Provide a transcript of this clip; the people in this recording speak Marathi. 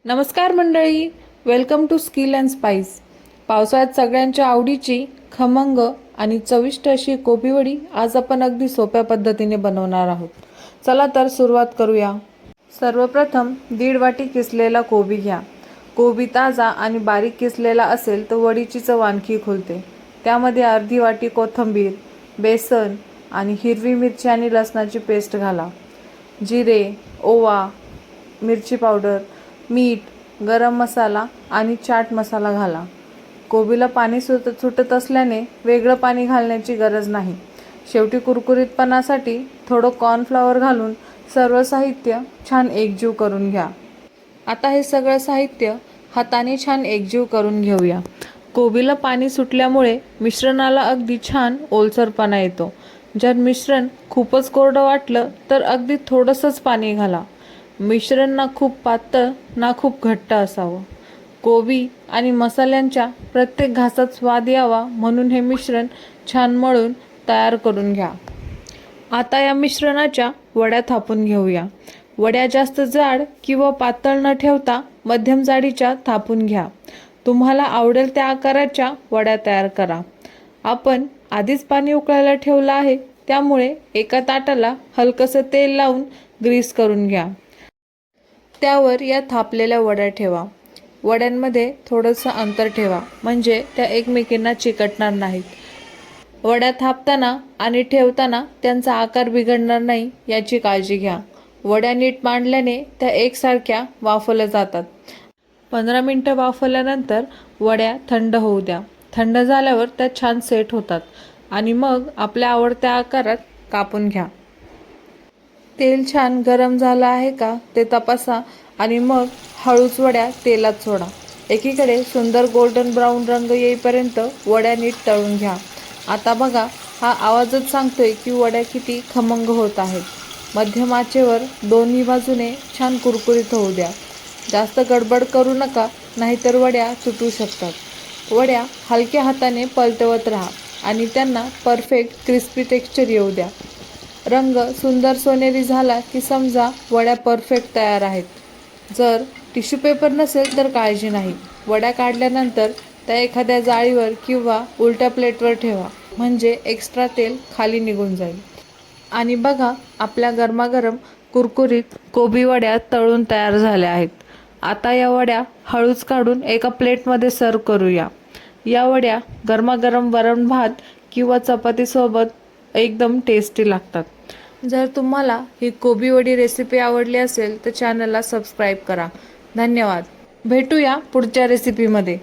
नमस्कार मंडळी, welcome to skill and spice. पावसाळ्यात सगळ्यांच्या आवडीची खमंग आणि चविष्ट अशी कोबी वडी आज आपण अगदी सोप्या पद्धतीने बनवणार आहोत। चला तर सुरुवात करूया। सर्वप्रथम 1.5 वाटी किसलेला कोबी घ्या। कोबी ताजा आणि बारीक किसलेला असेल तर वडीची चव आणखी खुलते। त्यामध्ये अर्धी वाटी कोथिंबीर, बेसन आणि हिरवी मिरची आणि लसणाची पेस्ट घाला। जिरे, ओवा, मिरची पावडर, मीठ, गरम मसाला आणि चाट मसाला घाला। कोबीला पाणी सुटत असल्याने वेगळं पाणी घालण्याची गरज नाही। शेवटी कुरकुरीतपणासाठी थोडं कॉर्नफ्लॉवर घालून सर्व साहित्य छान एकजीव करून घ्या। आता हे सगळं साहित्य हाताने छान एकजीव करून घेऊया। कोबीला पाणी सुटल्यामुळे मिश्रणाला अगदी छान ओलसरपणा येतो। जर मिश्रण खूपच कोरडं वाटलं तर अगदी थोडंसंच पाणी घाला। मिश्रण ना खूप पातळ ना खूप घट्ट असावं। कोबी आणि मसाल्यांच्या प्रत्येक घासात स्वाद यावा म्हणून हे मिश्रण छान मळून तयार करून घ्या। आता या मिश्रणाच्या वड्या थापून घेऊया। वड्या जास्त जाड किंवा पातळ न ठेवता मध्यम जाडीच्या थापून घ्या। तुम्हाला आवडेल त्या आकाराच्या वड्या तयार करा। आपण आधीच पाणी उकळायला ठेवलं आहे, त्यामुळे एका ताटाला हलकसं तेल लावून ग्रीस करून घ्या। त्यावर या थापलेल्या वड्या ठेवा। वड्यांमध्ये थोडंसं अंतर ठेवा म्हणजे त्या एकमेकींना चिकटणार नाहीत। वड्या थापताना आणि ठेवताना त्यांचा आकार बिघडणार नाही याची काळजी घ्या। वड्या नीट मांडल्याने त्या एकसारख्या वाफवल्या जातात। 15 मिनिटं वाफवल्यानंतर वड्या थंड होऊ द्या। थंड झाल्यावर त्या छान सेट होतात आणि मग आपल्या आवडत्या आकारात कापून घ्या। तेल छान गरम झालं आहे का ते तपासा आणि मग हळूच वड्या तेलात सोडा। एकीकडे सुंदर गोल्डन ब्राऊन रंग येईपर्यंत वड्या नीट तळून घ्या। आता बघा, हा आवाजच सांगतोय की वड्या किती खमंग होत आहेत। मध्यम आचेवर दोन्ही बाजूने छान कुरकुरीत होऊ द्या। जास्त गडबड करू नका, नाहीतर वड्या तुटू शकतात। वड्या हलक्या हाताने पलटवत राहा आणि त्यांना परफेक्ट क्रिस्पी टेक्स्चर येऊ द्या। रंग सुंदर सोनेरी झाला की समजा वड्या परफेक्ट तयार आहेत। जर टिश्यू पेपर नसेल तर काळजी नाही। वड्या काढल्यानंतर त्या एखाद्या जाळीवर किंवा उलट्या प्लेटवर ठेवा, म्हणजे एक्स्ट्रा तेल खाली निघून जाईल। आणि बघा, आपल्या गरमागरम कुरकुरीत कोबी वड्या तळून तयार झाल्या आहेत। आता या वड्या हळूच काढून एका प्लेटमध्ये सर्व करूया। या वड्या गरमागरम वरण भात किंवा चपातीसोबत एकदम टेस्टी लागतात। जर तुम्हाला ही कोबी वडी रेसिपी आवडली असेल तर चॅनलला सबस्क्राईब करा। धन्यवाद। भेटूया पुढच्या रेसिपीमध्ये।